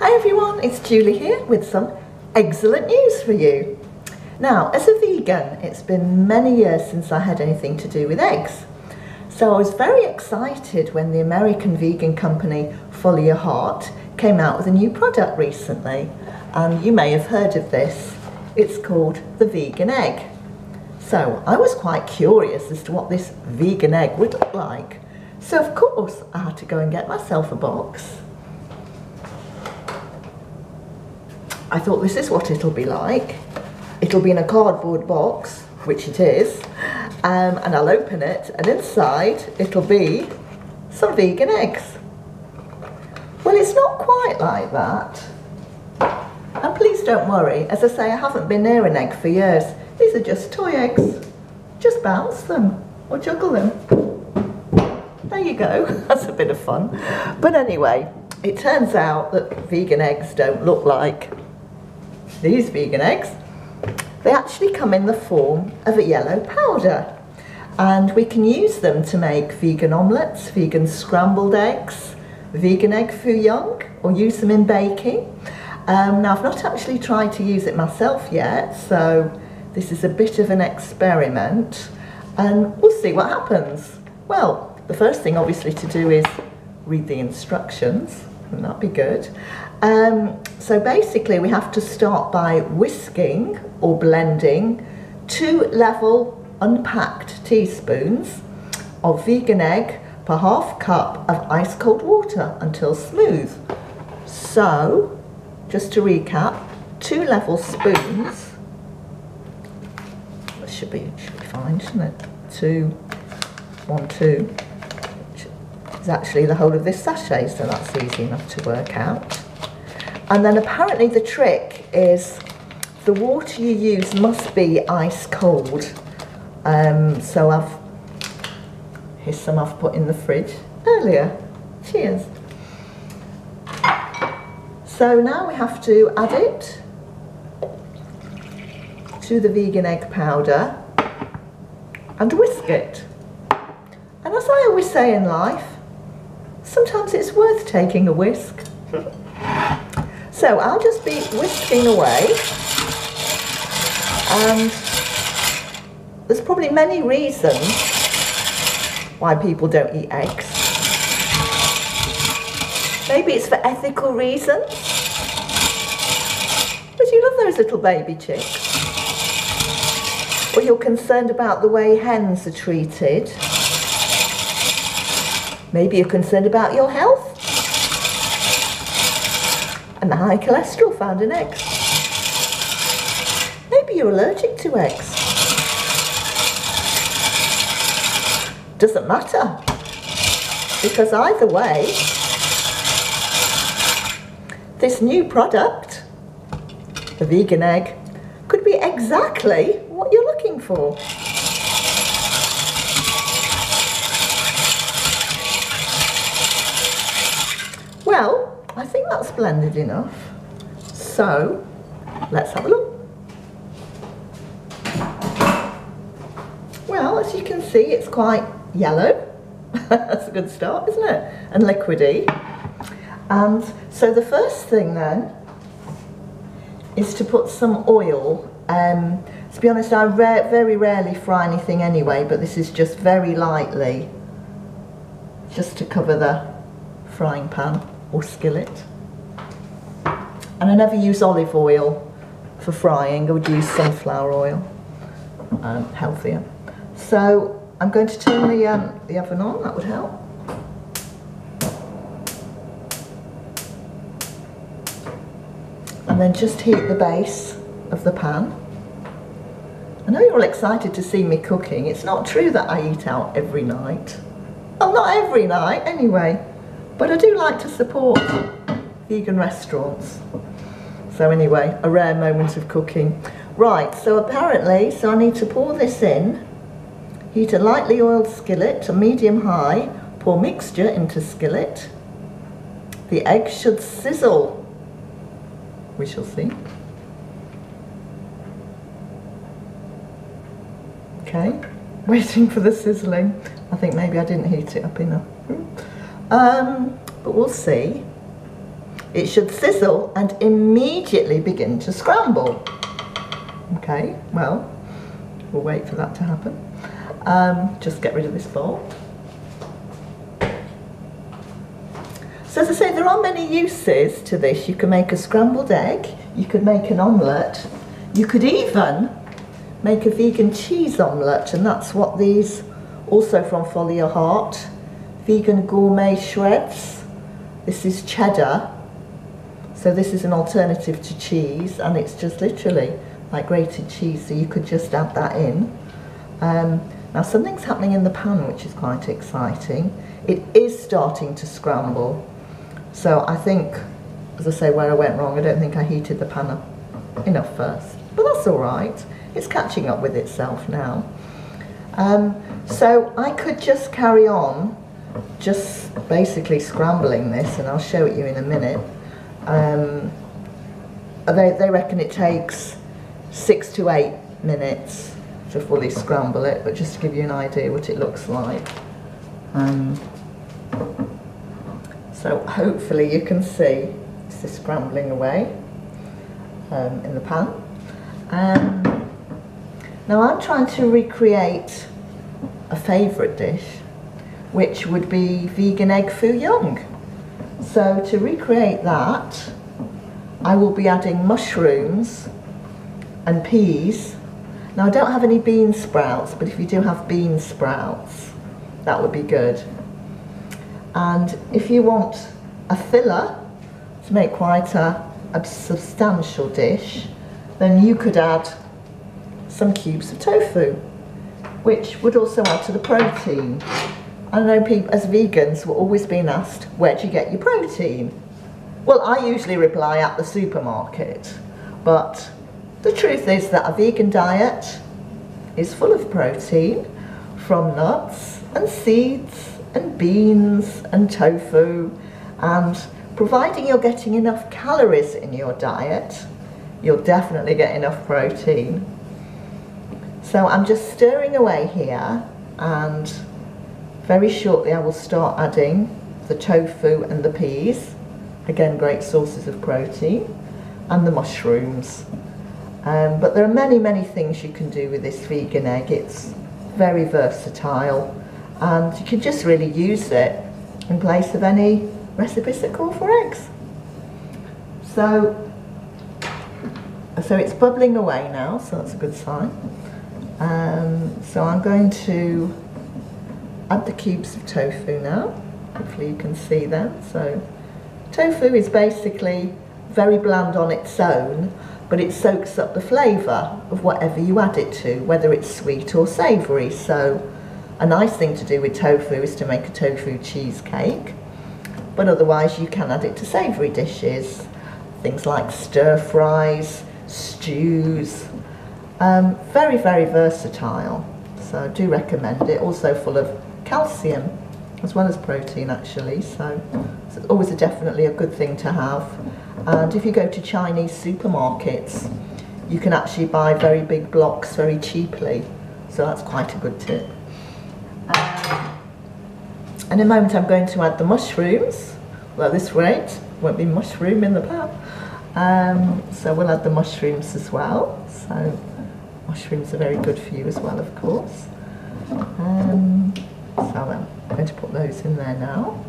Hi everyone, it's Julie here with some excellent news for you. Now, as a vegan, it's been many years since I had anything to do with eggs. So I was very excited when the American vegan company Follow Your Heart came out with a new product recently. And you may have heard of this. It's called the vegan egg. So I was quite curious as to what this vegan egg would look like. So of course I had to go and get myself a box. I thought this is what it'll be like. It'll be in a cardboard box, which it is, and I'll open it, and inside it'll be some vegan eggs. Well, it's not quite like that. And please don't worry, as I say, I haven't been near an egg for years. These are just toy eggs. Just bounce them or juggle them. There you go, that's a bit of fun. But anyway, it turns out that vegan eggs don't look like these vegan eggs. They actually come in the form of a yellow powder, and we can use them to make vegan omelettes, vegan scrambled eggs, vegan egg foo young, or use them in baking. Now I've not actually tried to use it myself yet, so this is a bit of an experiment and we'll see what happens. Well, the first thing obviously to do is read the instructions. Wouldn't that be good? So basically we have to start by whisking or blending 2 level unpacked teaspoons of vegan egg per half cup of ice cold water until smooth. So just to recap, 2 level spoons. That should be fine, shouldn't it? 2, 1, 2. Is actually the whole of this sachet, so that's easy enough to work out. And then apparently the trick is the water you use must be ice cold. So here's some I've put in the fridge earlier. Cheers. So now we have to add it to the vegan egg powder and whisk it. And as I always say in life, sometimes it's worth taking a whisk. So I'll just be whisking away, and there's probably many reasons why people don't eat eggs. Maybe it's for ethical reasons, but you love those little baby chicks. Or you're concerned about the way hens are treated. Maybe you're concerned about your health and the high cholesterol found in eggs. Maybe you're allergic to eggs. Doesn't matter, because either way, this new product, the vegan egg, could be exactly what you're looking for. Well, I think that's blended enough. So, let's have a look. Well, as you can see, it's quite yellow. That's a good start, isn't it? And liquidy. And so the first thing then is to put some oil. To be honest, I very rarely fry anything anyway, but this is just very lightly, just to cover the frying pan or skillet. And I never use olive oil for frying. I would use sunflower oil, healthier. So I'm going to turn the oven on, that would help. And then just heat the base of the pan. I know you're all excited to see me cooking. It's not true that I eat out every night. Well, not every night anyway, but I do like to support vegan restaurants. So anyway, a rare moment of cooking. Right, so apparently, so I need to pour this in, heat a lightly oiled skillet to medium-high, pour mixture into skillet. The egg should sizzle. We shall see. Okay, waiting for the sizzling. I think maybe I didn't heat it up enough. But we'll see. it should sizzle and immediately begin to scramble. Okay, well, we'll wait for that to happen. Just get rid of this bowl. So as I say, there are many uses to this. You can make a scrambled egg, you could make an omelette, you could even make a vegan cheese omelette, and that's what these, also from Follow Your Heart, vegan gourmet shreds. This is cheddar, so this is an alternative to cheese, and it's just literally like grated cheese, so you could just add that in. Now something's happening in the pan which is quite exciting. It is starting to scramble. So I think, as I say, where I went wrong, I don't think I heated the pan up enough first. But that's all right. It's catching up with itself now. So I could just carry on, just basically scrambling this, and I'll show it you in a minute. They reckon it takes 6 to 8 minutes to fully scramble it, but just to give you an idea what it looks like. So hopefully you can see this is scrambling away in the pan. Now I'm trying to recreate a favourite dish, which would be vegan egg foo young. So to recreate that, I will be adding mushrooms and peas. Now I don't have any bean sprouts, but if you do have bean sprouts, that would be good. And if you want a filler to make quite a substantial dish, then you could add some cubes of tofu, which would also add to the protein. I know people, as vegans, we're always being asked, where do you get your protein? Well, I usually reply at the supermarket, but the truth is that a vegan diet is full of protein from nuts and seeds and beans and tofu, and providing you're getting enough calories in your diet, you'll definitely get enough protein. So I'm just stirring away here, and very shortly I will start adding the tofu and the peas, again great sources of protein, and the mushrooms. But there are many things you can do with this vegan egg. It's very versatile, and you can just really use it in place of any recipes that call for eggs. So it's bubbling away now, so that's a good sign. So I'm going to add the cubes of tofu now. Hopefully you can see them. So tofu is basically very bland on its own, but it soaks up the flavour of whatever you add it to, whether it's sweet or savoury. So a nice thing to do with tofu is to make a tofu cheesecake, but otherwise you can add it to savoury dishes, things like stir fries, stews. Very versatile, so I do recommend it. Also full of calcium as well as protein actually, so it's always definitely a good thing to have. And if you go to Chinese supermarkets, you can actually buy very big blocks very cheaply, so that's quite a good tip. In a moment I'm going to add the mushrooms. Well, at this rate, won't be mushroom in the pan. So we'll add the mushrooms as well. So mushrooms are very good for you as well, of course. So I'm going to put those in there now.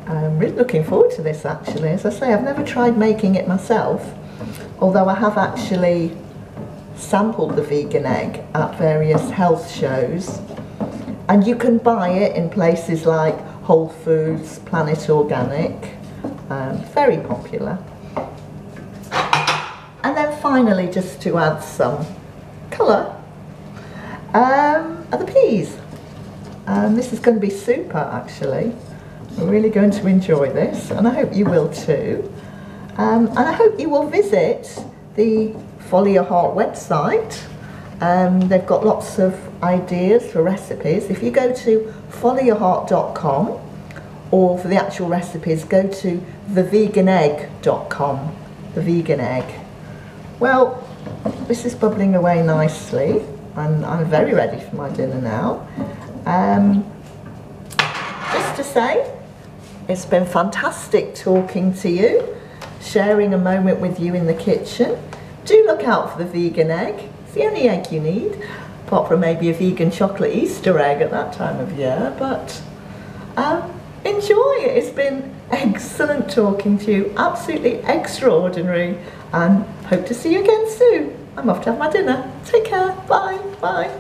I'm really looking forward to this actually. As I say, I've never tried making it myself, although I have actually sampled the vegan egg at various health shows, and you can buy it in places like Whole Foods, Planet Organic, very popular. And then finally, just to add some colour, are the peas. This is going to be super actually. I'm really going to enjoy this, and I hope you will too. And I hope you will visit the Follow Your Heart website. They've got lots of ideas for recipes. If you go to followyourheart.com, or for the actual recipes, go to theveganegg.com. The vegan egg. Well, this is bubbling away nicely, and I'm very ready for my dinner now. Just to say, It's been fantastic talking to you, sharing a moment with you in the kitchen. Do look out for the vegan egg. It's the only egg you need, apart from maybe a vegan chocolate Easter egg at that time of year. But enjoy it. It's been excellent talking to you, absolutely extraordinary, and hope to see you again soon. I'm off to have my dinner. Take care. Bye. Bye.